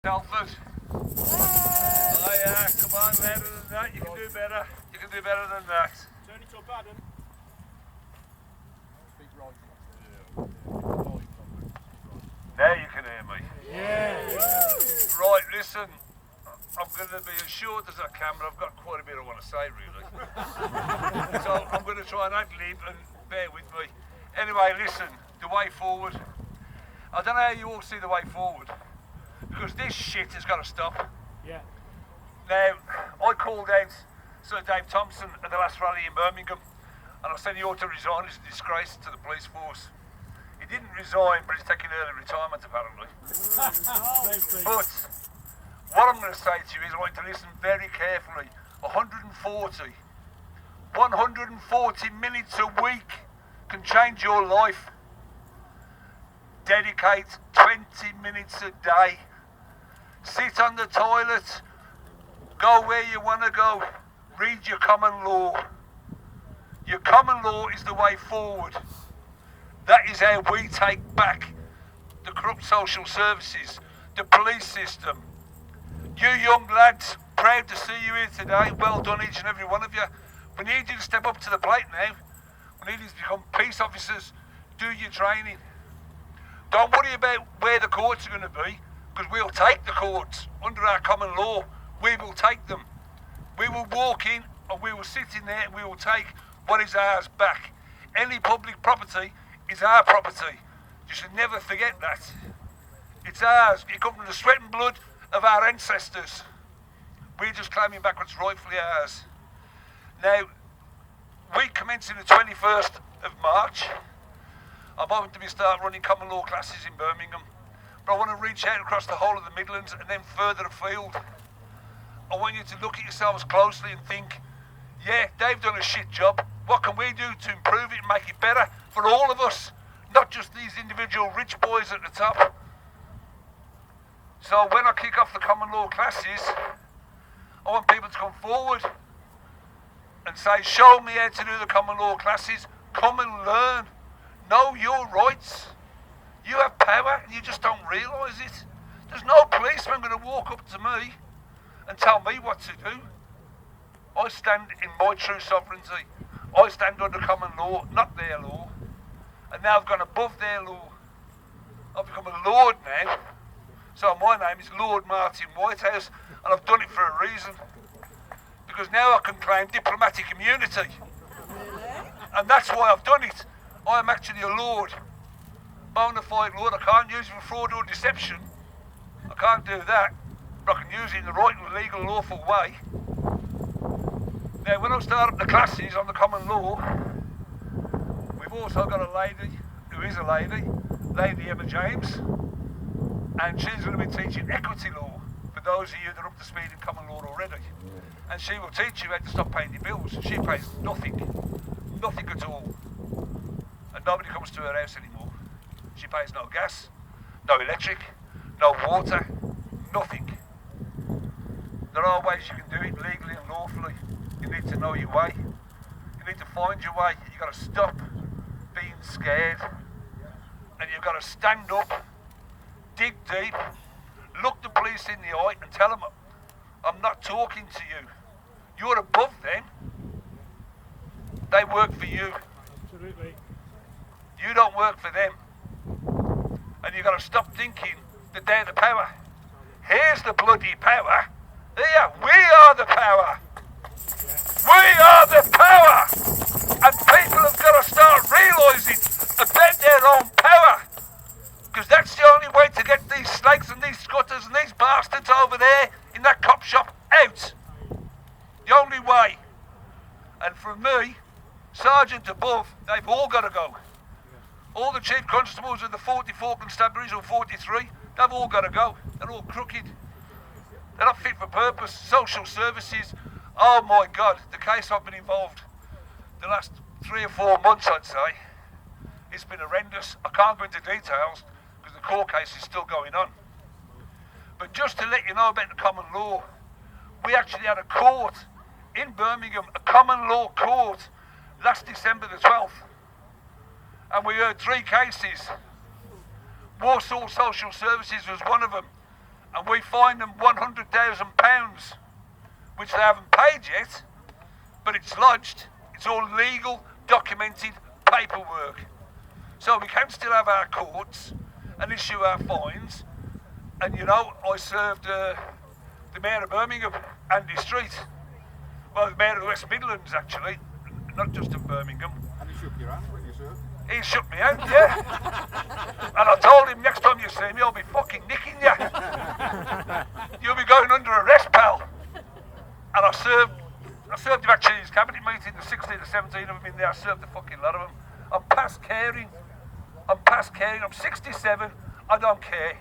Telford. Oh yeah, come on, better than that. You can do better. You can do better than that. Turn it up, Adam. Now you can hear me. Yeah. Right, listen. I'm going to be as short as I can, but I've got quite a bit I want to say, really. So I'm going to try and ad-lib and bear with me. Anyway, listen, the way forward. I don't know how you all see the way forward, because this shit has got to stop. Yeah. Now, I called out Sir Dave Thompson at the last rally in Birmingham, and I said he ought to resign. It's a disgrace to the police force. He didn't resign, but he's taking early retirement, apparently. But what I'm going to say to you is I want you to listen very carefully. 140 minutes a week can change your life. Dedicate 20 minutes a day. Sit on the toilet. Go where you want to go. Read your common law. Your common law is the way forward. That is how we take back the corrupt social services, the police system. You young lads, proud to see you here today. Well done, each and every one of you. We need you to step up to the plate now. We need you to become peace officers. Do your training. Don't worry about where the courts are going to be, because we'll take the courts under our common law. We will take them. We will walk in and we will sit in there and we will take what is ours back. Any public property is our property. You should never forget that. It's ours. It comes from the sweat and blood of our ancestors. We're just claiming back what's rightfully ours. Now, we commence in the 21st of March. I'm hoping to start running common law classes in Birmingham, but I want to reach out across the whole of the Midlands and then further afield. I want you to look at yourselves closely and think, yeah, they've done a shit job. What can we do to improve it and make it better for all of us, not just these individual rich boys at the top? So when I kick off the common law classes, I want people to come forward and say, show me how to do the common law classes. Come and learn. Know your rights. You have power and you just don't realise it. There's no policeman going to walk up to me and tell me what to do. I stand in my true sovereignty. I stand under common law, not their law. And now I've gone above their law. I've become a lord now. So my name is Lord Martin Whitehouse, and I've done it for a reason. Because now I can claim diplomatic immunity. And that's why I've done it. I am actually a lord. Bona fide lord. I can't use it for fraud or deception. I can't do that. But I can use it in the right and legal, lawful way. Now, when I start up the classes on the common law, we've also got a lady, who is a lady, Lady Emma James, and she's going to be teaching equity law for those of you that are up to speed in common law already. And she will teach you how to stop paying your bills. She pays nothing at all. And nobody comes to her house anymore. She pays no gas, no electric, no water, nothing. There are ways you can do it legally and lawfully. You need to know your way. You need to find your way. You've got to stop being scared. And you've got to stand up, dig deep, look the police in the eye and tell them, I'm not talking to you. You're above them. They work for you. Absolutely. You don't work for them. And you've got to stop thinking that they're the power. Here's the bloody power. Here, we are the power. We are the power. And people have got to start realising about their own power. Because that's the only way to get these snakes and these scutters and these bastards over there in that cop shop out. The only way. And for me, sergeant above, they've all got to go. All the chief constables of the 44 constabularies or 43, they've all got to go. They're all crooked. They're not fit for purpose. Social services, oh my God, the case I've been involved the last 3 or 4 months, I'd say, it's been horrendous. I can't go into details because the court case is still going on. But just to let you know about the common law, we actually had a court in Birmingham, a common law court, last December the 12th. And we heard 3 cases. Warsaw Social Services was one of them. and we fine them £100,000, which they haven't paid yet, but it's lodged. It's all legal, documented paperwork. So we can still have our courts and issue our fines. And you know, I served the Mayor of Birmingham, Andy Street. Well, the Mayor of the West Midlands, actually, not just of Birmingham. And he shook your hand when you served? He shook me out, yeah. And I told him, next time you see me, I'll be fucking nicking you. You'll be going under arrest, pal. And I served him actually in his cabinet meeting, the 16 or 17 of them in there. I served a fucking lot of them. I'm past caring. I'm 67. I don't care.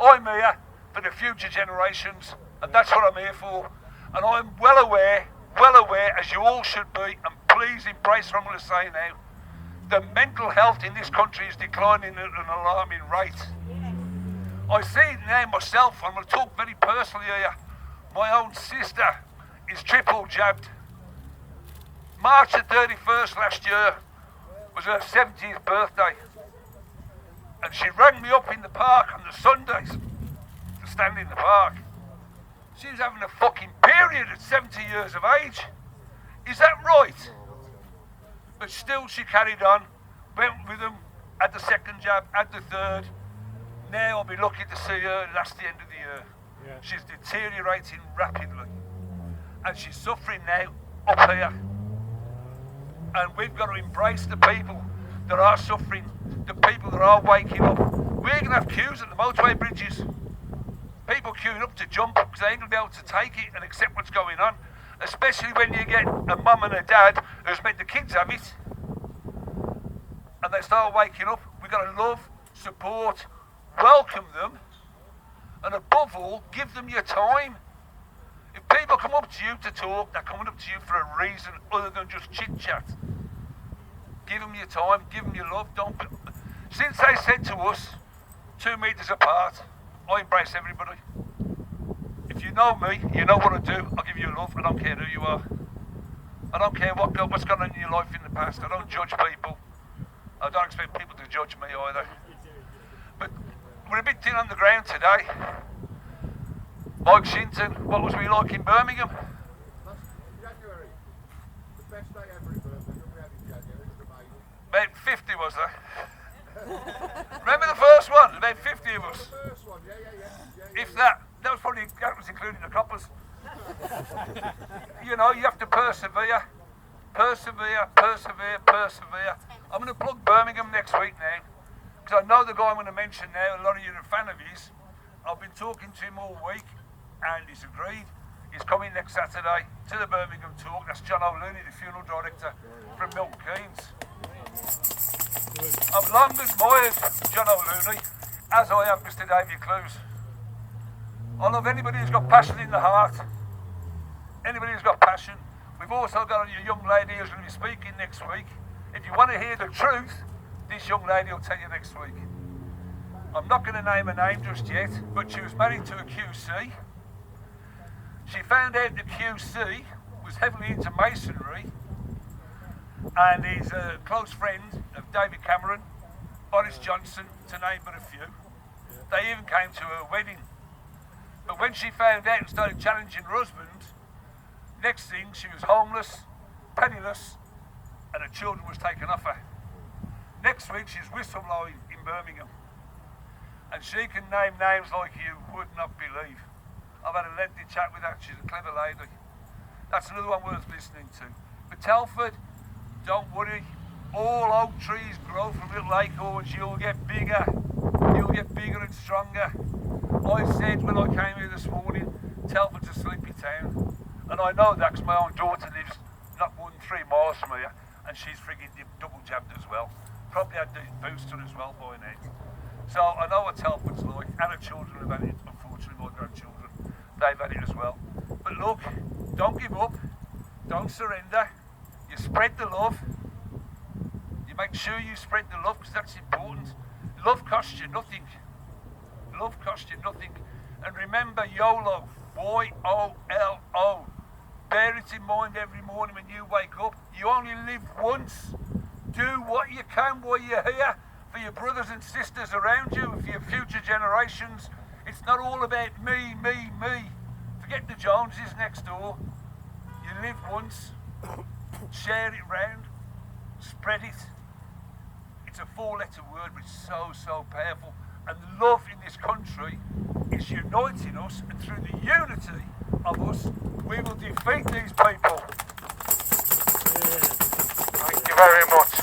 I'm here for the future generations, and that's what I'm here for. And I'm well aware, as you all should be, and please embrace what I'm going to say now. The mental health in this country is declining at an alarming rate. I see it now myself. I'm going to talk very personally here. My own sister is triple jabbed. March the 31st last year was her 70th birthday. And she rang me up in the park on the Sundays to stand in the park. She was having a fucking period at 70 years of age. Is that right? But still she carried on, went with them, had the second jab, had the third. Now I'll be lucky to see her last the end of the year. Yeah. She's deteriorating rapidly. And she's suffering now up here. And we've got to embrace the people that are suffering, the people that are waking up. We're going to have queues at the motorway bridges. People queuing up to jump because they ain't going to be able to take it and accept what's going on. Especially when you get a mum and a dad who's made the kids have it. And they start waking up. We've got to love, support, welcome them. And above all, give them your time. If people come up to you to talk, they're coming up to you for a reason other than just chit-chat. Give them your time, give them your love. Don't. Since they said to us, 2 metres apart, I embrace everybody. If you know me, you know what I do. I'll give you love. I don't care who you are. I don't care what's gone on in your life in the past. I don't judge people. I don't expect people to judge me either. But we're a bit thin on the ground today. Mike Shinton, what was we like in Birmingham? Last January, the best day ever in Birmingham we had in January, it was amazing. About 50 was there? Remember the first one? About 50 of us. The first one, yeah. If that was including the coppers. You know, you have to persevere. Persevere. I'm going to plug Birmingham next week now, because I know the guy I'm going to mention now, a lot of you are a fan of his. I've been talking to him all week, and he's agreed. He's coming next Saturday to the Birmingham talk. That's John O'Looney, the funeral director from Milton Keynes. I've long admired John O'Looney, as I have Mr. David Clues. I love anybody who's got passion in the heart. Anybody who's got passion. We've also got a young lady who's going to be speaking next week. If you want to hear the truth, this young lady will tell you next week. I'm not going to name her name just yet, but she was married to a QC. She found out the QC was heavily into masonry, and he's a close friend of David Cameron, Boris Johnson, to name but a few. They even came to her wedding. But when she found out and started challenging her husband, next thing she was homeless, penniless, and her children was taken off her. Next week she's whistleblowing in Birmingham. And she can name names like you would not believe. I've had a lengthy chat with her. She's a clever lady. That's another one worth listening to. But Telford, don't worry. All oak trees grow from little acorns. You'll get bigger. You'll get bigger and stronger. I said when I came here this morning, Telford's a sleepy town. And I know that because my own daughter lives not more than 3 miles from here. And she's frigging double jabbed as well. Probably had the booster as well by now. So I know what Telford's like, and her children have had it, unfortunately, my grandchildren, they've had it as well. But look, don't give up, don't surrender, you spread the love, you make sure you spread the love, because that's important. Love costs you nothing, love costs you nothing. And remember YOLO, Y-O-L-O, bear it in mind every morning when you wake up. You only live once, do what you can while you're here, for your brothers and sisters around you, for your future generations. It's It's not all about me, me, me. Forget the Joneses next door. You live once, share it round, spread it. It's a 4-letter word, but it's so, so powerful. And love in this country is uniting us, and through the unity of us, we will defeat these people. Thank you very much.